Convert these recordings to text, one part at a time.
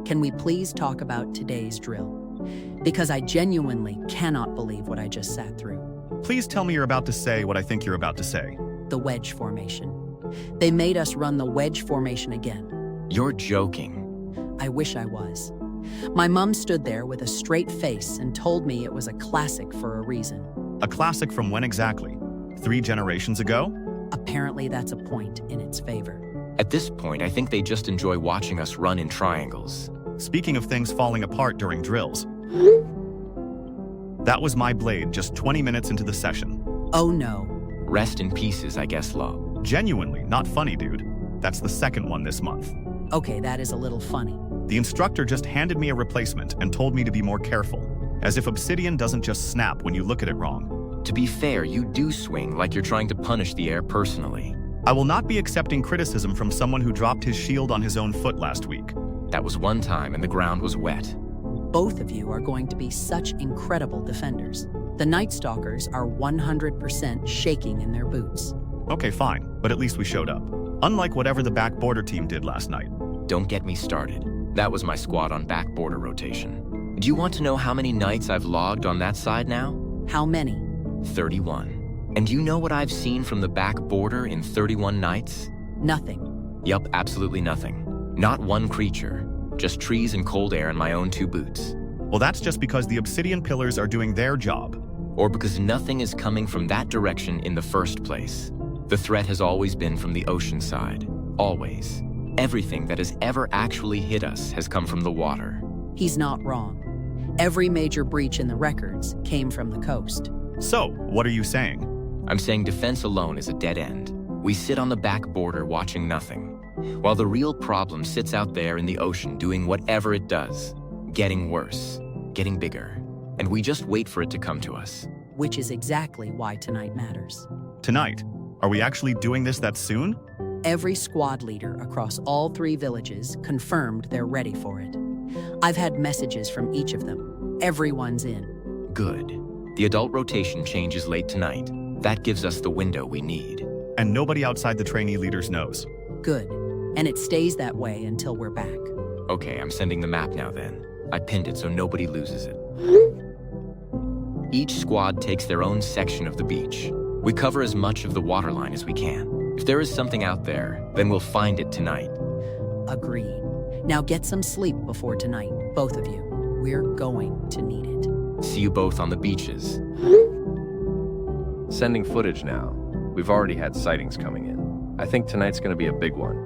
can we please talk about today's drill? Because I genuinely cannot believe what I just sat through. Please tell me you're about to say what I think you're about to say. The wedge formation. They made us run the wedge formation again. You're joking. I wish I was. My mom stood there with a straight face and told me it was a classic for a reason. A classic from when exactly? 3 generations ago? Apparently that's a point in its favor. At this point, I think they just enjoy watching us run in triangles. Speaking of things falling apart during drills. That was my blade just 20 minutes into the session. Oh no. Rest in pieces, I guess, Lo. Genuinely, not funny, dude. That's the second one this month. Okay, that is a little funny. The instructor just handed me a replacement and told me to be more careful, as if obsidian doesn't just snap when you look at it wrong. To be fair, you do swing like you're trying to punish the air personally. I will not be accepting criticism from someone who dropped his shield on his own foot last week. That was one time and the ground was wet. Both of you are going to be such incredible defenders. The Night Stalkers are 100% shaking in their boots. Okay, fine, but at least we showed up. Unlike whatever the back border team did last night. Don't get me started. That was my squad on back border rotation. Do you want to know how many nights I've logged on that side now? How many? 31. And you know what I've seen from the back border in 31 nights? Nothing. Yup, absolutely nothing. Not one creature. Just trees and cold air in my own 2 boots. Well, that's just because the obsidian pillars are doing their job. Or because nothing is coming from that direction in the first place. The threat has always been from the ocean side. Always. Everything that has ever actually hit us has come from the water. He's not wrong. Every major breach in the records came from the coast. So, what are you saying? I'm saying defense alone is a dead end. We sit on the back border watching nothing, while the real problem sits out there in the ocean doing whatever it does, getting worse, getting bigger, and we just wait for it to come to us. Which is exactly why tonight matters. Tonight? Are we actually doing this that soon? Every squad leader across all 3 villages confirmed they're ready for it. I've had messages from each of them. Everyone's in. Good. The adult rotation changes late tonight. That gives us the window we need. And nobody outside the trainee leaders knows. Good. And it stays that way until we're back. Okay, I'm sending the map now then. I pinned it so nobody loses it. Each squad takes their own section of the beach. We cover as much of the waterline as we can. If there is something out there, then we'll find it tonight. Agreed. Now get some sleep before tonight, both of you. We're going to need it. See you both on the beaches. Sending footage now. We've already had sightings coming in. I think tonight's gonna be a big one.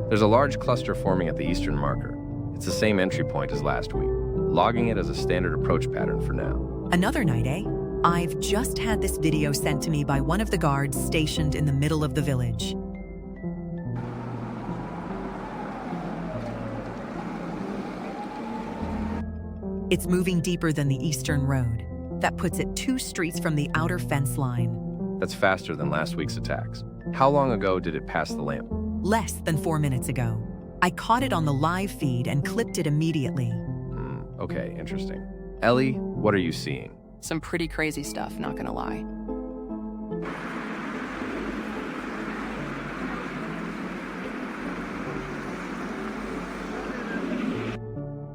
There's a large cluster forming at the eastern marker. It's the same entry point as last week. Logging it as a standard approach pattern for now. Another night, eh? I've just had this video sent to me by one of the guards stationed in the middle of the village. It's moving deeper than the eastern road. That puts it 2 streets from the outer fence line. That's faster than last week's attacks. How long ago did it pass the lamp? Less than 4 minutes ago. I caught it on the live feed and clipped it immediately. Okay, interesting. Ellie, what are you seeing? Some pretty crazy stuff, not gonna lie.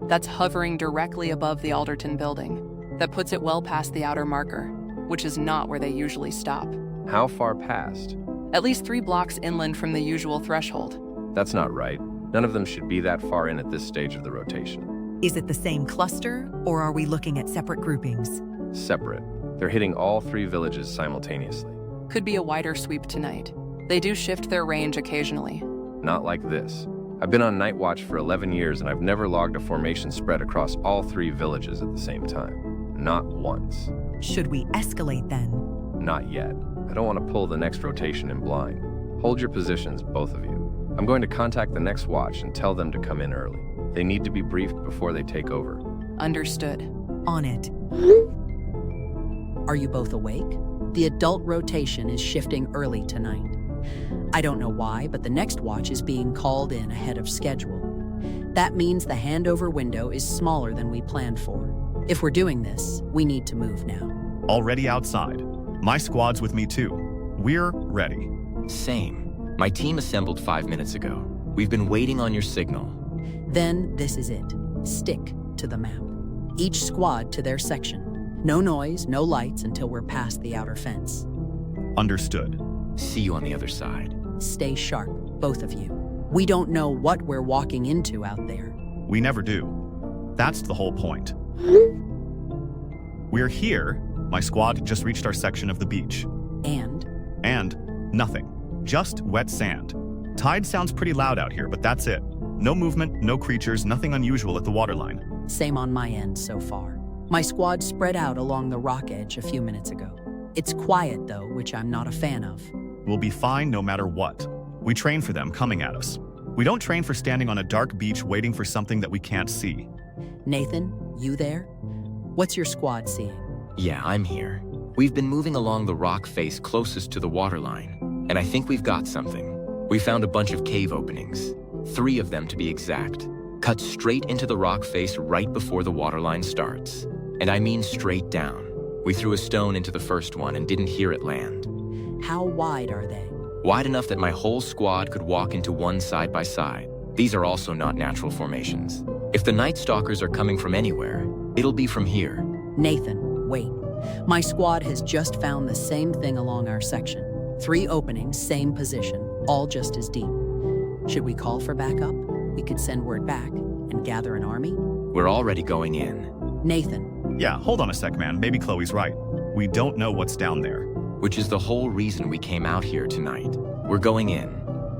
That's hovering directly above the Alderton building. That puts it well past the outer marker, which is not where they usually stop. How far past? At least 3 blocks inland from the usual threshold. That's not right. None of them should be that far in at this stage of the rotation. Is it the same cluster, or are we looking at separate groupings? Separate. They're hitting all 3 villages simultaneously. Could be a wider sweep tonight. They do shift their range occasionally. Not like this. I've been on night watch for 11 years and I've never logged a formation spread across all 3 villages at the same time. Not once. Should we escalate then? Not yet. I don't want to pull the next rotation in blind. Hold your positions, both of you. I'm going to contact the next watch and tell them to come in early. They need to be briefed before they take over. Understood. On it. Are you both awake? The adult rotation is shifting early tonight. I don't know why, but the next watch is being called in ahead of schedule. That means the handover window is smaller than we planned for. If we're doing this, we need to move now. Already outside. My squad's with me too. We're ready. Same. My team assembled 5 minutes ago. We've been waiting on your signal. Then this is it. Stick to the map. Each squad to their section. No noise, no lights until we're past the outer fence. Understood. See you on the other side. Stay sharp, both of you. We don't know what we're walking into out there. We never do. That's the whole point. We're here. My squad just reached our section of the beach. And Nothing. Just wet sand. Tide sounds pretty loud out here, but that's it. No movement, no creatures, nothing unusual at the waterline. same on my end so far. My squad spread out along the rock edge a few minutes ago. It's quiet though, which I'm not a fan of. We'll be fine no matter what. We train for them coming at us. We don't train for standing on a dark beach waiting for something that we can't see. Nathan, you there? What's your squad seeing? Yeah, I'm here. We've been moving along the rock face closest to the waterline, and I think we've got something. We found a bunch of cave openings, 3 of them to be exact, cut straight into the rock face right before the waterline starts. And I mean straight down. We threw a stone into the first one and didn't hear it land. How wide are they? Wide enough that my whole squad could walk into one side by side. These are also not natural formations. If the Night Stalkers are coming from anywhere, it'll be from here. Nathan, wait. My squad has just found the same thing along our section. 3 openings, same position, all just as deep. Should we call for backup? We could send word back and gather an army? We're already going in. Nathan, Yeah, hold on a sec, man. Maybe Chloe's right. We don't know what's down there. Which is the whole reason we came out here tonight. We're going in.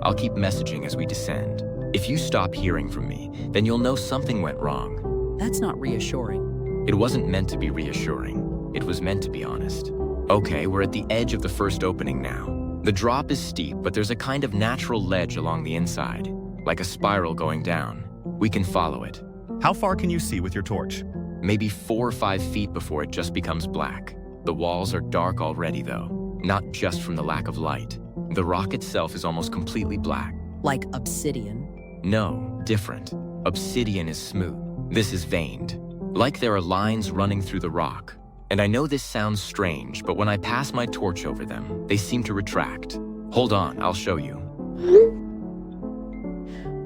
I'll keep messaging as we descend. If you stop hearing from me, then you'll know something went wrong. that's not reassuring. It wasn't meant to be reassuring. It was meant to be honest. Okay, we're at the edge of the first opening now. The drop is steep, but there's a kind of natural ledge along the inside, like a spiral going down. We can follow it. How far can you see with your torch? Maybe 4 or 5 feet before it just becomes black. The walls are dark already though, not just from the lack of light. The rock itself is almost completely black. Like obsidian. No, different. Obsidian is smooth. This is veined. Like there are lines running through the rock. And I know this sounds strange, but when I pass my torch over them, they seem to retract. Hold on, I'll show you.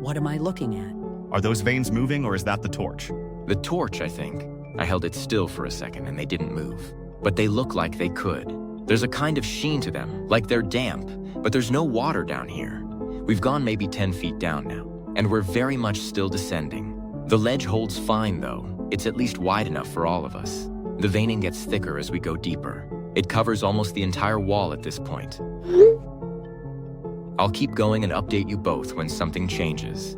What am I looking at? Are those veins moving or is that the torch? The torch, I think. I held it still for a second and they didn't move. But they look like they could. There's a kind of sheen to them, like they're damp, but there's no water down here. We've gone maybe 10 feet down now, and we're very much still descending. The ledge holds fine though. It's at least wide enough for all of us. The veining gets thicker as we go deeper. It covers almost the entire wall at this point. I'll keep going and update you both when something changes.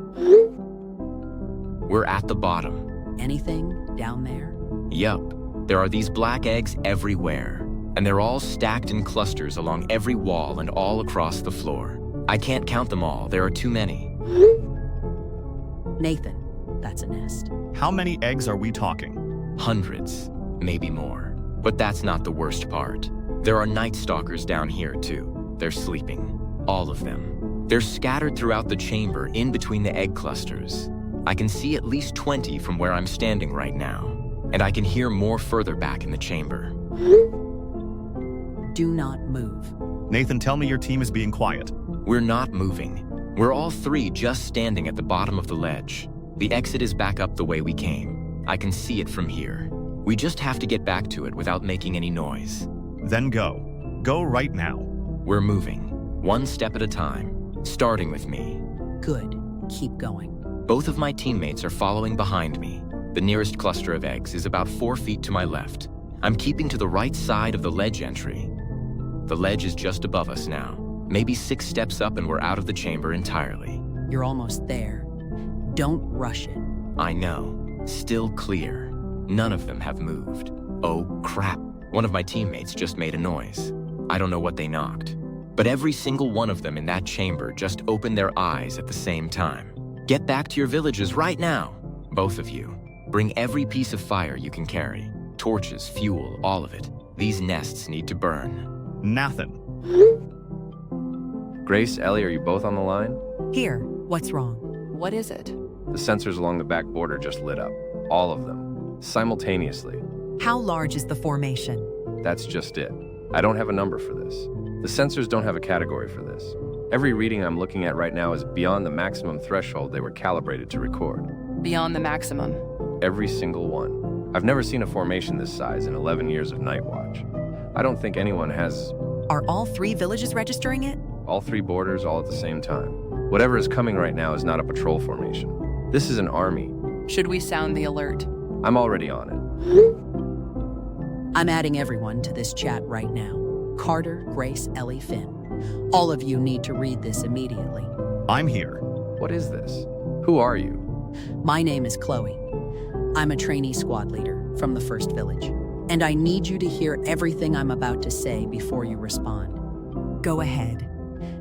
We're at the bottom. Anything down there? Yup. There are these black eggs everywhere, and they're all stacked in clusters along every wall and all across the floor. I can't count them all, there are too many. Nathan, that's a nest. How many eggs are we talking? Hundreds, maybe more. But that's not the worst part. There are Night Stalkers down here too. They're sleeping. All of them. They're scattered throughout the chamber in between the egg clusters. I can see at least 20 from where I'm standing right now. And I can hear more further back in the chamber. Do not move. Nathan, tell me your team is being quiet. We're not moving. We're all 3 just standing at the bottom of the ledge. The exit is back up the way we came. I can see it from here. We just have to get back to it without making any noise. Then go. Go right now. We're moving, one step at a time, starting with me. Good. Keep going. Both of my teammates are following behind me. The nearest cluster of eggs is about 4 feet to my left. I'm keeping to the right side of the ledge entry. The ledge is just above us now. Maybe 6 steps up and we're out of the chamber entirely. You're almost there. Don't rush it. I know. Still clear. None of them have moved. Oh, crap. One of my teammates just made a noise. I don't know what they knocked. But every single one of them in that chamber just opened their eyes at the same time. Get back to your villages right now. Both of you. Bring every piece of fire you can carry. Torches, fuel, all of it. These nests need to burn. Nathan. Grace, Ellie, are you both on the line? Here, what's wrong? What is it? The sensors along the back border just lit up. All of them. Simultaneously. How large is the formation? That's just it. I don't have a number for this. The sensors don't have a category for this. Every reading I'm looking at right now is beyond the maximum threshold they were calibrated to record. Beyond the maximum. Every single one. I've never seen a formation this size in 11 years of night watch. I don't think anyone has... Are all 3 villages registering it? All 3 borders all at the same time. Whatever is coming right now is not a patrol formation. This is an army. Should we sound the alert? I'm already on it. I'm adding everyone to this chat right now. Carter, Grace, Ellie, Finn. All of you need to read this immediately. I'm here. What is this? Who are you? My name is Chloe. I'm a trainee squad leader from the first village, and I need you to hear everything I'm about to say before you respond. Go ahead.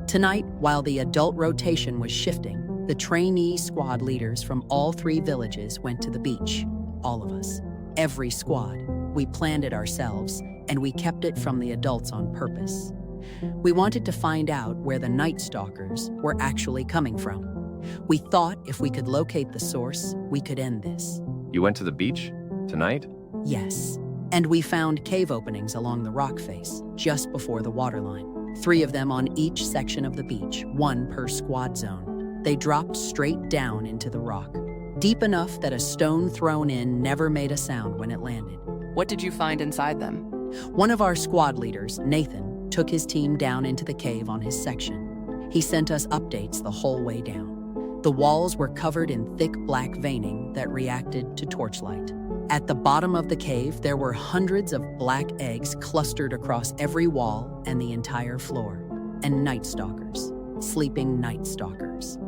Tonight, while the adult rotation was shifting, the trainee squad leaders from all 3 villages went to the beach. All of us. Every squad. We planned it ourselves, and we kept it from the adults on purpose. We wanted to find out where the Night Stalkers were actually coming from. We thought if we could locate the source, we could end this. You went to the beach? Tonight? Yes. And we found cave openings along the rock face, just before the waterline. 3 of them on each section of the beach, 1 per squad zone. They dropped straight down into the rock, deep enough that a stone thrown in never made a sound when it landed. What did you find inside them? One of our squad leaders, Nathan, took his team down into the cave on his section. He sent us updates the whole way down. The walls were covered in thick black veining that reacted to torchlight. At the bottom of the cave, there were hundreds of black eggs clustered across every wall and the entire floor, and night stalkers, sleeping night stalkers,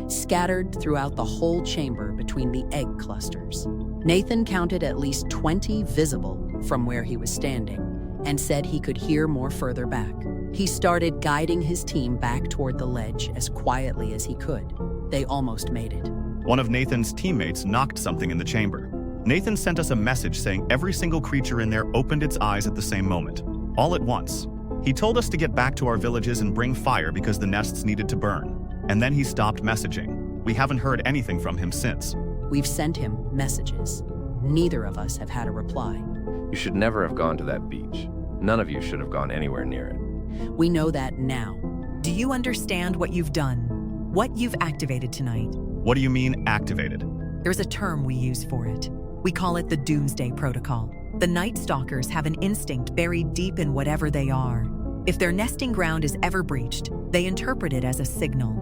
scattered throughout the whole chamber between the egg clusters. Nathan counted at least 20 visible from where he was standing and said he could hear more further back. He started guiding his team back toward the ledge as quietly as he could. They almost made it. One of Nathan's teammates knocked something in the chamber. Nathan sent us a message saying every single creature in there opened its eyes at the same moment, all at once. He told us to get back to our villages and bring fire because the nests needed to burn. And then he stopped messaging. We haven't heard anything from him since. We've sent him messages. Neither of us have had a reply. You should never have gone to that beach. None of you should have gone anywhere near it. We know that now. Do you understand what you've done? What you've activated tonight? What do you mean, activated? There's a term we use for it. We call it the Doomsday Protocol. The Night Stalkers have an instinct buried deep in whatever they are. If their nesting ground is ever breached, they interpret it as a signal,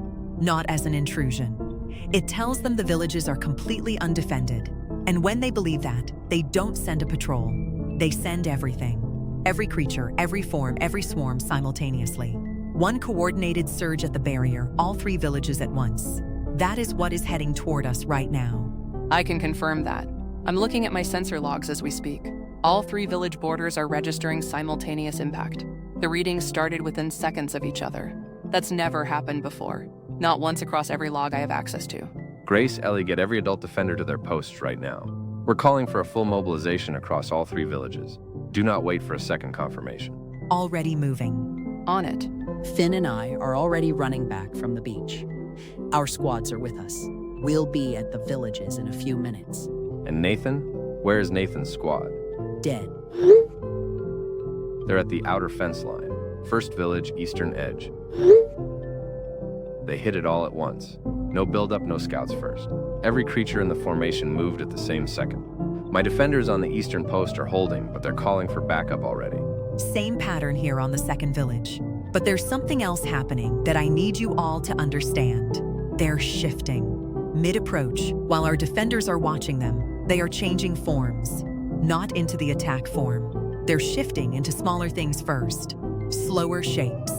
not as an intrusion. It tells them the villages are completely undefended. And when they believe that, they don't send a patrol. They send everything. Every creature, every form, every swarm simultaneously. One coordinated surge at the barrier, all 3 villages at once. That is what is heading toward us right now. I can confirm that. I'm looking at my sensor logs as we speak. All 3 village borders are registering simultaneous impact. The readings started within seconds of each other. That's never happened before. Not once across every log I have access to. Grace, Ellie, get every adult defender to their posts right now. We're calling for a full mobilization across all 3 villages. Do not wait for a second confirmation. Already moving. On it. Finn and I are already running back from the beach. Our squads are with us. We'll be at the villages in a few minutes. And Nathan? Where is Nathan's squad? Dead. They're at the outer fence line. First village, eastern edge. They hit it all at once. No build-up, no scouts first. Every creature in the formation moved at the same second. My defenders on the eastern post are holding, but they're calling for backup already. Same pattern here on the second village. But there's something else happening that I need you all to understand. They're shifting. Mid-approach, while our defenders are watching them, they are changing forms. Not into the attack form. They're shifting into smaller things first. Slower shapes.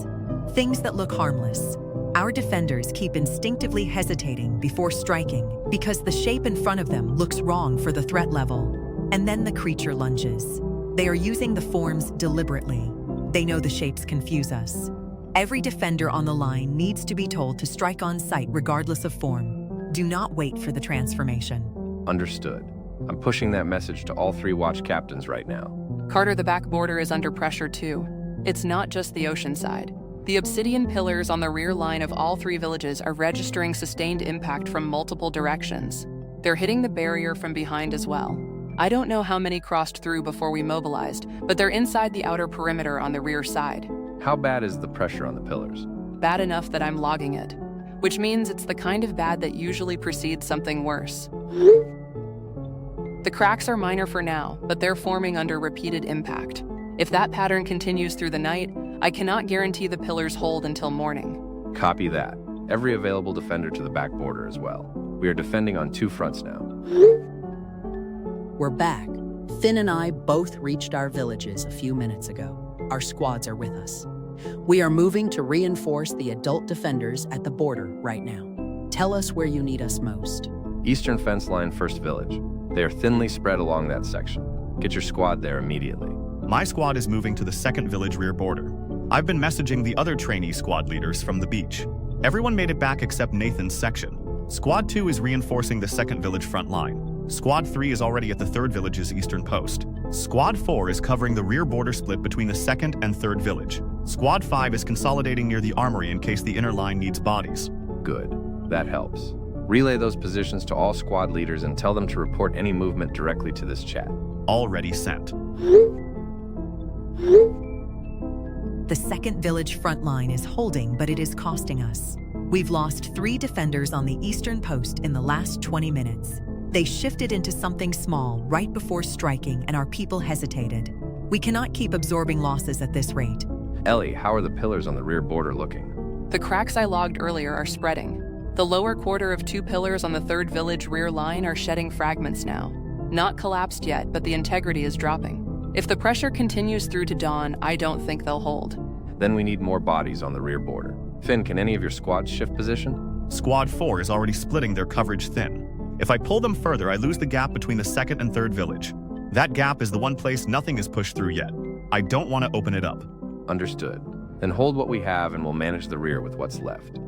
Things that look harmless. Our defenders keep instinctively hesitating before striking because the shape in front of them looks wrong for the threat level. And then the creature lunges. They are using the forms deliberately. They know the shapes confuse us. Every defender on the line needs to be told to strike on sight regardless of form. Do not wait for the transformation. Understood. I'm pushing that message to all 3 watch captains right now. Carter, the back border is under pressure too. It's not just the ocean side. The obsidian pillars on the rear line of all 3 villages are registering sustained impact from multiple directions. They're hitting the barrier from behind as well. I don't know how many crossed through before we mobilized, but they're inside the outer perimeter on the rear side. How bad is the pressure on the pillars? bad enough that I'm logging it, which means it's the kind of bad that usually precedes something worse. The cracks are minor for now, but they're forming under repeated impact. If that pattern continues through the night, I cannot guarantee the pillars hold until morning. Copy that. Every available defender to the back border as well. We are defending on 2 fronts now. We're back. Finn and I both reached our villages a few minutes ago. Our squads are with us. We are moving to reinforce the adult defenders at the border right now. Tell us where you need us most. Eastern fence line, first village. They are thinly spread along that section. Get your squad there immediately. My squad is moving to the second village rear border. I've been messaging the other trainee squad leaders from the beach. Everyone made it back except Nathan's section. Squad 2 is reinforcing the second village front line. Squad 3 is already at the third village's eastern post. Squad 4 is covering the rear border split between the second and third village. Squad 5 is consolidating near the armory in case the inner line needs bodies. Good. That helps. Relay those positions to all squad leaders and tell them to report any movement directly to this chat. Already sent. The second village front line is holding, but it is costing us. We've lost 3 defenders on the eastern post in the last 20 minutes. They shifted into something small right before striking, and our people hesitated. We cannot keep absorbing losses at this rate. Ellie, how are the pillars on the rear border looking? The cracks I logged earlier are spreading. The lower quarter of 2 pillars on the third village rear line are shedding fragments now. Not collapsed yet, but the integrity is dropping. If the pressure continues through to dawn, I don't think they'll hold. Then we need more bodies on the rear border. Finn, can any of your squads shift position? Squad 4 is already splitting their coverage thin. If I pull them further, I lose the gap between the second and third village. That gap is the one place nothing is pushed through yet. I don't want to open it up. Understood. Then hold what we have and we'll manage the rear with what's left.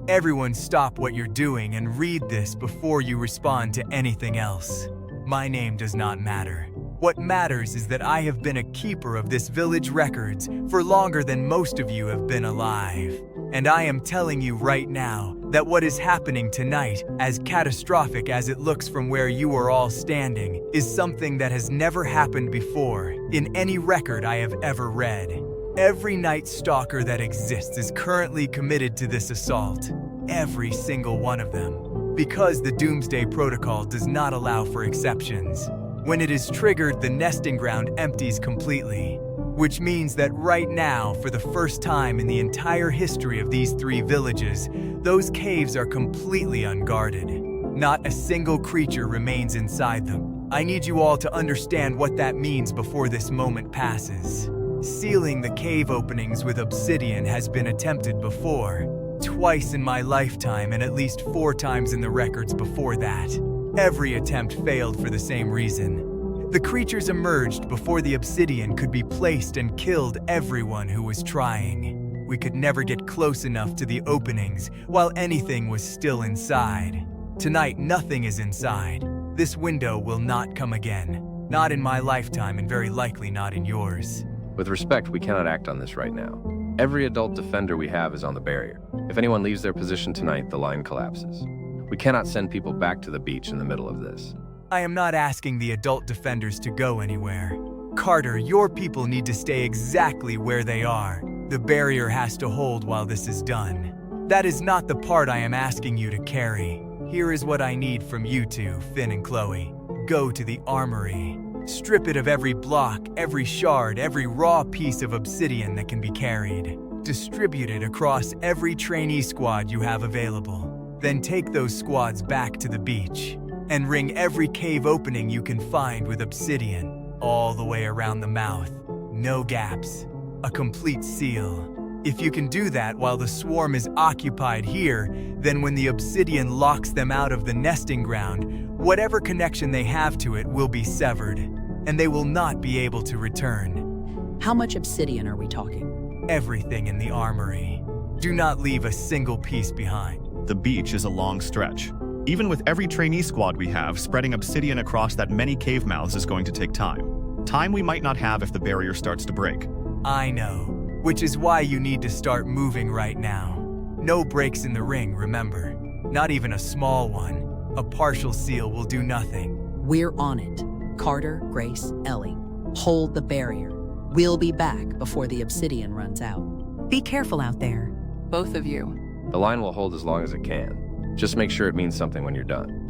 Everyone stop what you're doing and read this before you respond to anything else. My name does not matter. What matters is that I have been a keeper of this village records for longer than most of you have been alive. And I am telling you right now that what is happening tonight, as catastrophic as it looks from where you are all standing, is something that has never happened before in any record I have ever read. Every Night Stalker that exists is currently committed to this assault. Every single one of them. Because the Doomsday Protocol does not allow for exceptions. When it is triggered, the nesting ground empties completely. Which means that right now, for the first time in the entire history of these 3 villages, those caves are completely unguarded. Not a single creature remains inside them. I need you all to understand what that means before this moment passes. Sealing the cave openings with obsidian has been attempted before. Twice in my lifetime and at least 4 times in the records before that. Every attempt failed for the same reason. The creatures emerged before the obsidian could be placed and killed everyone who was trying. We could never get close enough to the openings while anything was still inside. Tonight, nothing is inside. This window will not come again. Not in my lifetime and very likely not in yours. With respect, we cannot act on this right now. Every adult defender we have is on the barrier. If anyone leaves their position tonight, the line collapses. We cannot send people back to the beach in the middle of this. I am not asking the adult defenders to go anywhere. Carter, your people need to stay exactly where they are. The barrier has to hold while this is done. That is not the part I am asking you to carry. Here is what I need from you two, Finn and Chloe. Go to the armory. Strip it of every block, every shard, every raw piece of obsidian that can be carried. Distribute it across every trainee squad you have available. Then take those squads back to the beach and ring every cave opening you can find with obsidian, all the way around the mouth. No gaps. A complete seal. If you can do that while the swarm is occupied here, then when the obsidian locks them out of the nesting ground, whatever connection they have to it will be severed, and they will not be able to return. How much obsidian are we talking? Everything in the armory. Do not leave a single piece behind. The beach is a long stretch. Even with every trainee squad we have, spreading obsidian across that many cave mouths is going to take time. Time we might not have if the barrier starts to break. I know, which is why you need to start moving right now. No breaks in the ring, remember. Not even a small one. A partial seal will do nothing. We're on it. Carter, Grace, Ellie. Hold the barrier. We'll be back before the obsidian runs out. Be careful out there. Both of you. The line will hold as long as it can. Just make sure it means something when you're done.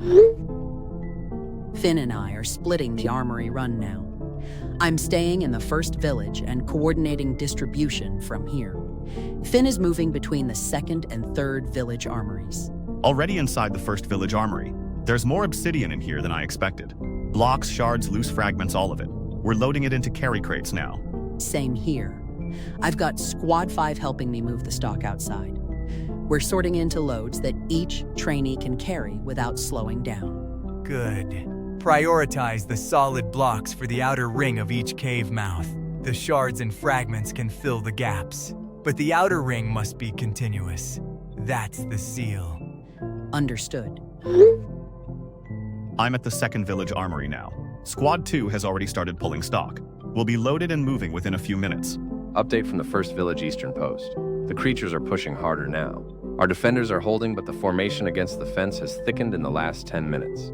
Finn and I are splitting the armory run now. I'm staying in the first village and coordinating distribution from here. Finn is moving between the second and third village armories. Already inside the first village armory, there's more obsidian in here than I expected. Blocks, shards, loose fragments, all of it. We're loading it into carry crates now. Same here. I've got Squad 5 helping me move the stock outside. We're sorting into loads that each trainee can carry without slowing down. Good. Prioritize the solid blocks for the outer ring of each cave mouth. The shards and fragments can fill the gaps, but the outer ring must be continuous. That's the seal. Understood. I'm at the second village armory now. Squad 2 has already started pulling stock. We'll be loaded and moving within a few minutes. Update from the first village eastern post. The creatures are pushing harder now. Our defenders are holding, but the formation against the fence has thickened in the last 10 minutes.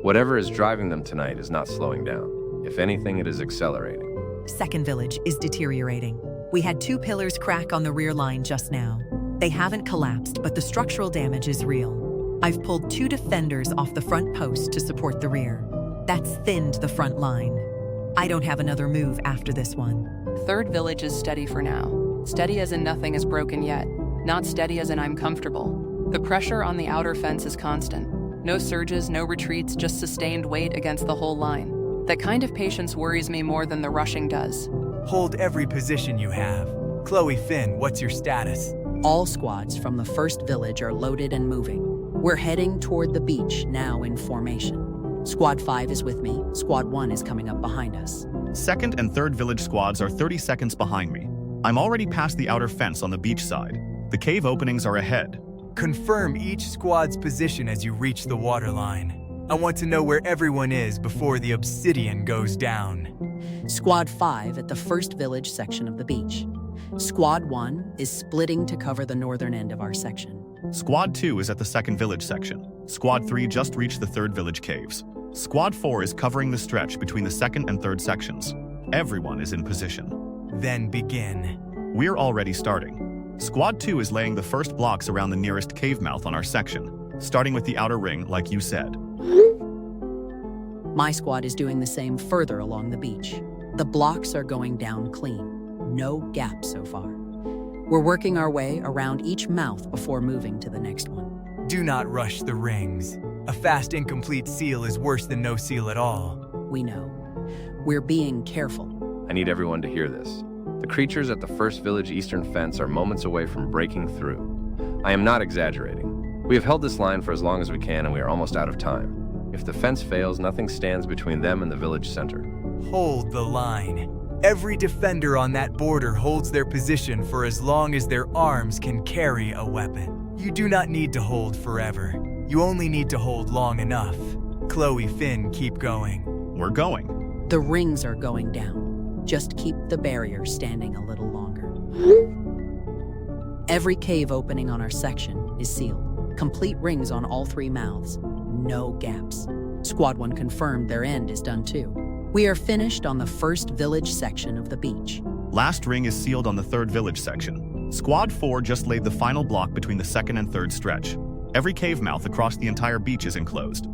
Whatever is driving them tonight is not slowing down. If anything, it is accelerating. Second village is deteriorating. We had 2 pillars crack on the rear line just now. They haven't collapsed, but the structural damage is real. I've pulled 2 defenders off the front post to support the rear. That's thinned the front line. I don't have another move after this one. Third village is steady for now. Steady as in nothing is broken yet. Not steady as in I'm comfortable. The pressure on the outer fence is constant. No surges, no retreats, just sustained weight against the whole line. That kind of patience worries me more than the rushing does. Hold every position you have. Chloe, Finn, what's your status? All squads from the first village are loaded and moving. We're heading toward the beach, now in formation. Squad 5 is with me. Squad 1 is coming up behind us. Second and third village squads are 30 seconds behind me. I'm already past the outer fence on the beach side. The cave openings are ahead. Confirm each squad's position as you reach the waterline. I want to know where everyone is before the obsidian goes down. Squad 5 at the first village section of the beach. Squad 1 is splitting to cover the northern end of our section. Squad 2 is at the second village section. Squad 3 just reached the third village caves. Squad 4 is covering the stretch between the second and third sections. Everyone is in position. Then begin. We're already starting. Squad 2 is laying the first blocks around the nearest cave mouth on our section, starting with the outer ring, like you said. My squad is doing the same further along the beach. The blocks are going down clean. No gaps so far. We're working our way around each mouth before moving to the next one. Do not rush the rings. A fast, incomplete seal is worse than no seal at all. We know. We're being careful. I need everyone to hear this. The creatures at the first village eastern fence are moments away from breaking through. I am not exaggerating. We have held this line for as long as we can, and we are almost out of time. If the fence fails, nothing stands between them and the village center. Hold the line. Every defender on that border holds their position for as long as their arms can carry a weapon. You do not need to hold forever. You only need to hold long enough. Chloe, Finn, keep going. We're going. The rings are going down. Just keep the barrier standing a little longer. Every cave opening on our section is sealed. Complete rings on all 3 mouths. No gaps. Squad 1 confirmed their end is done too. We are finished on the first village section of the beach. Last ring is sealed on the third village section. Squad 4 just laid the final block between the second and third stretch. Every cave mouth across the entire beach is enclosed.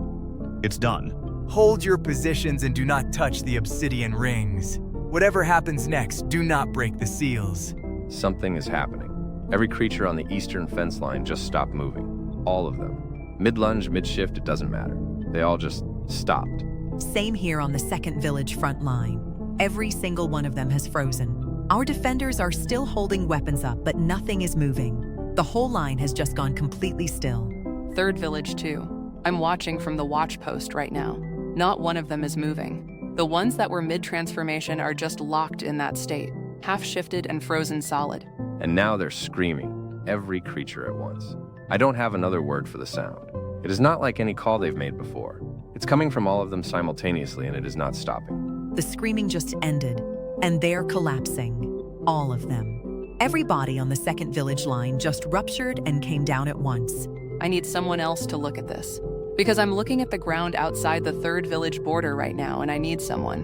It's done. Hold your positions and do not touch the obsidian rings. Whatever happens next, do not break the seals. Something is happening. Every creature on the eastern fence line just stopped moving. All of them. Mid-lunge, mid-shift, it doesn't matter. They all just stopped. Same here on the second village front line. Every single one of them has frozen. Our defenders are still holding weapons up, but nothing is moving. The whole line has just gone completely still. Third village too. I'm watching from the watch post right now. Not one of them is moving. The ones that were mid-transformation are just locked in that state, half-shifted and frozen solid. And now they're screaming, every creature at once. I don't have another word for the sound. It is not like any call they've made before. It's coming from all of them simultaneously, and it is not stopping. The screaming just ended, and they're collapsing. All of them. Every body on the second village line just ruptured and came down at once. I need someone else to look at this. Because I'm looking at the ground outside the third village border right now, and I need someone.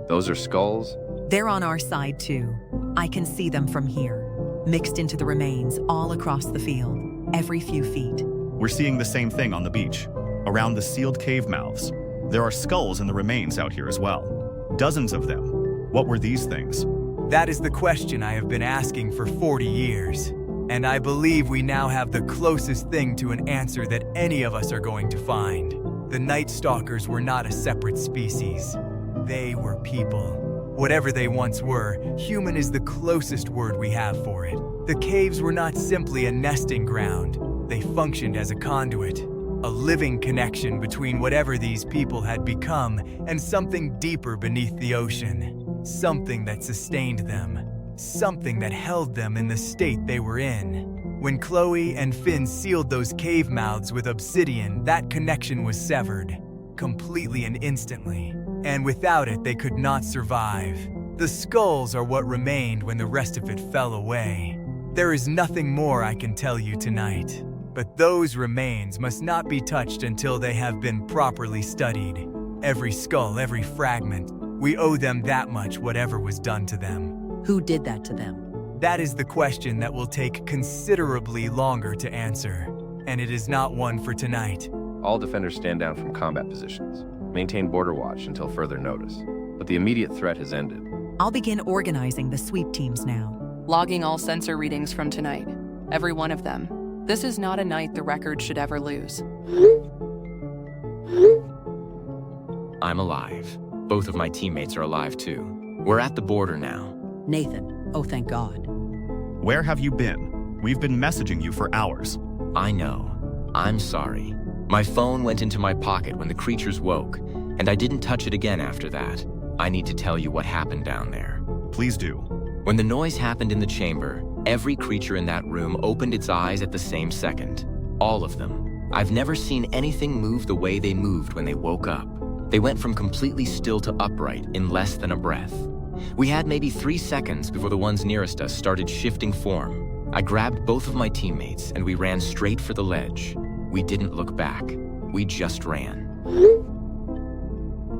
Those are skulls, They're on our side too. I can see them from here, mixed into the remains all across the field, every few feet. We're seeing the same thing on the beach, around the sealed cave mouths. There are skulls in the remains out here as well. Dozens of them. What were these things? That is the question I have been asking for 40 years. And I believe we now have the closest thing to an answer that any of us are going to find. The Night Stalkers were not a separate species. They were people. Whatever they once were, human is the closest word we have for it. The caves were not simply a nesting ground. They functioned as a conduit, a living connection between whatever these people had become and something deeper beneath the ocean. Something that sustained them. Something that held them in the state they were in. When Chloe and Finn sealed those cave mouths with obsidian, that connection was severed, completely and instantly. And without it, they could not survive. The skulls are what remained when the rest of it fell away. There is nothing more I can tell you tonight, but those remains must not be touched until they have been properly studied. Every skull, every fragment, we owe them that much, whatever was done to them. Who did that to them? That is the question that will take considerably longer to answer, and it is not one for tonight. All defenders stand down from combat positions. Maintain border watch until further notice. But the immediate threat has ended. I'll begin organizing the sweep teams now. Logging all sensor readings from tonight. Every one of them. This is not a night the record should ever lose. I'm alive. Both of my teammates are alive too. We're at the border now. Nathan, oh thank God. Where have you been? We've been messaging you for hours. I know. I'm sorry. My phone went into my pocket when the creatures woke, and I didn't touch it again after that. I need to tell you what happened down there. Please do. When the noise happened in the chamber, every creature in that room opened its eyes at the same second. All of them. I've never seen anything move the way they moved when they woke up. They went from completely still to upright in less than a breath. We had maybe 3 seconds before the ones nearest us started shifting form. I grabbed both of my teammates and we ran straight for the ledge. We didn't look back. We just ran.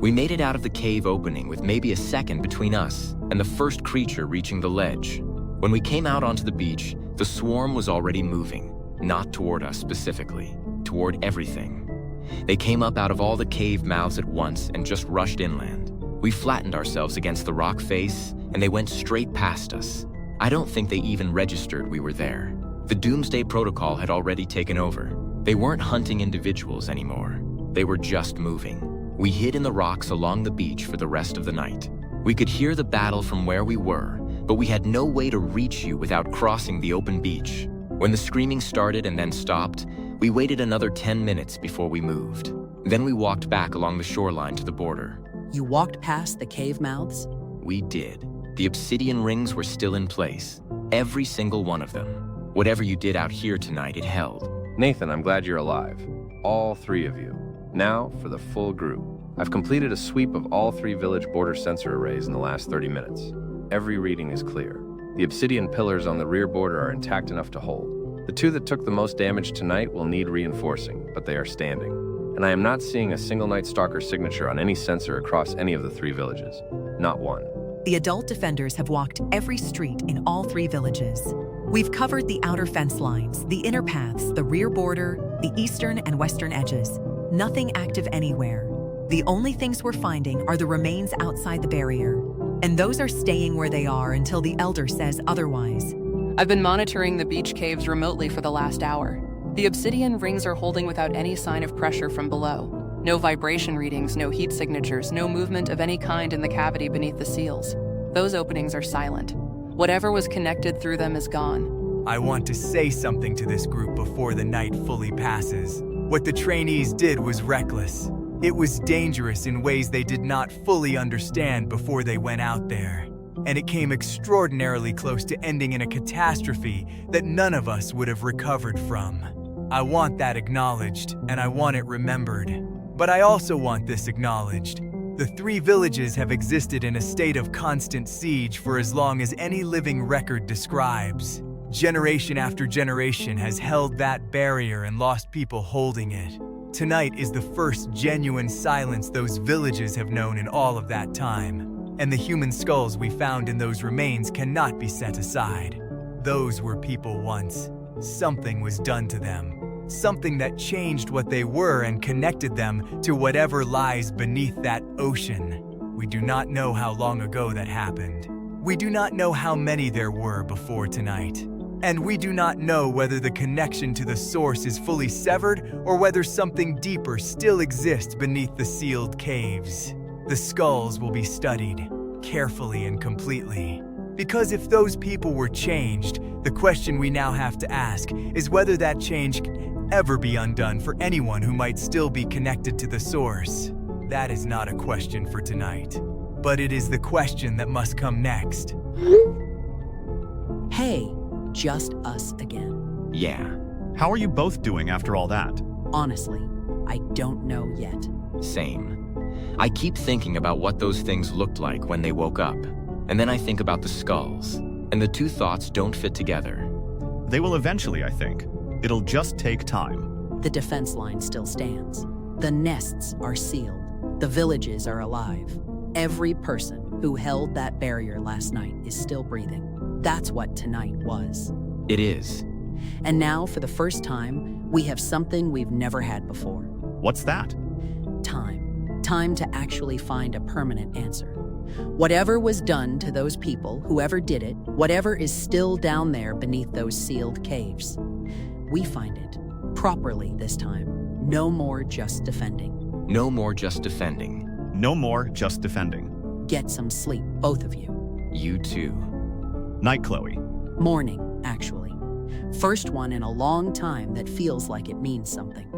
We made it out of the cave opening with maybe a second between us and the first creature reaching the ledge. When we came out onto the beach, the swarm was already moving, not toward us specifically, toward everything. They came up out of all the cave mouths at once and just rushed inland. We flattened ourselves against the rock face, and they went straight past us. I don't think they even registered we were there. The Doomsday Protocol had already taken over. They weren't hunting individuals anymore. They were just moving. We hid in the rocks along the beach for the rest of the night. We could hear the battle from where we were, but we had no way to reach you without crossing the open beach. When the screaming started and then stopped, we waited another 10 minutes before we moved. Then we walked back along the shoreline to the border. You walked past the cave mouths? We did. The obsidian rings were still in place. Every single one of them. Whatever you did out here tonight, it held. Nathan, I'm glad you're alive. All 3 of you. Now for the full group. I've completed a sweep of all 3 village border sensor arrays in the last 30 minutes. Every reading is clear. The obsidian pillars on the rear border are intact enough to hold. The 2 that took the most damage tonight will need reinforcing, but they are standing. And I am not seeing a single Night Stalker signature on any sensor across any of the 3 villages. Not one. The adult defenders have walked every street in all 3 villages. We've covered the outer fence lines, the inner paths, the rear border, the eastern and western edges. Nothing active anywhere. The only things we're finding are the remains outside the barrier. And those are staying where they are until the Elder says otherwise. I've been monitoring the beach caves remotely for the last hour. The obsidian rings are holding without any sign of pressure from below. No vibration readings, no heat signatures, no movement of any kind in the cavity beneath the seals. Those openings are silent. Whatever was connected through them is gone. I want to say something to this group before the night fully passes. What the trainees did was reckless. It was dangerous in ways they did not fully understand before they went out there. And it came extraordinarily close to ending in a catastrophe that none of us would have recovered from. I want that acknowledged, and I want it remembered. But I also want this acknowledged. The 3 villages have existed in a state of constant siege for as long as any living record describes. Generation after generation has held that barrier and lost people holding it. Tonight is the first genuine silence those villages have known in all of that time. and the human skulls we found in those remains cannot be set aside. Those were people once. Something was done to them. Something that changed what they were and connected them to whatever lies beneath that ocean. We do not know how long ago that happened. We do not know how many there were before tonight. And we do not know whether the connection to the source is fully severed or whether something deeper still exists beneath the sealed caves. The skulls will be studied carefully and completely. Because if those people were changed, the question we now have to ask is whether that change can ever be undone for anyone who might still be connected to the source. That is not a question for tonight, but it is the question that must come next. Hey, just us again. Yeah, How are you both doing after all that? Honestly, I don't know yet. same. I keep thinking about what those things looked like when they woke up, and then I think about the skulls, and the two thoughts don't fit together. They will eventually, I think. It'll just take time. The defense line still stands. The nests are sealed. The villages are alive. Every person who held that barrier last night is still breathing. That's what tonight was. It is. And now, for the first time, we have something we've never had before. What's that? Time. Time to actually find a permanent answer. Whatever was done to those people, whoever did it, whatever is still down there beneath those sealed caves. We find it. Properly this time. No more just defending. No more just defending. No more just defending. Get some sleep, both of you. You too. Night, Chloe. Morning, actually. First one in a long time that feels like it means something.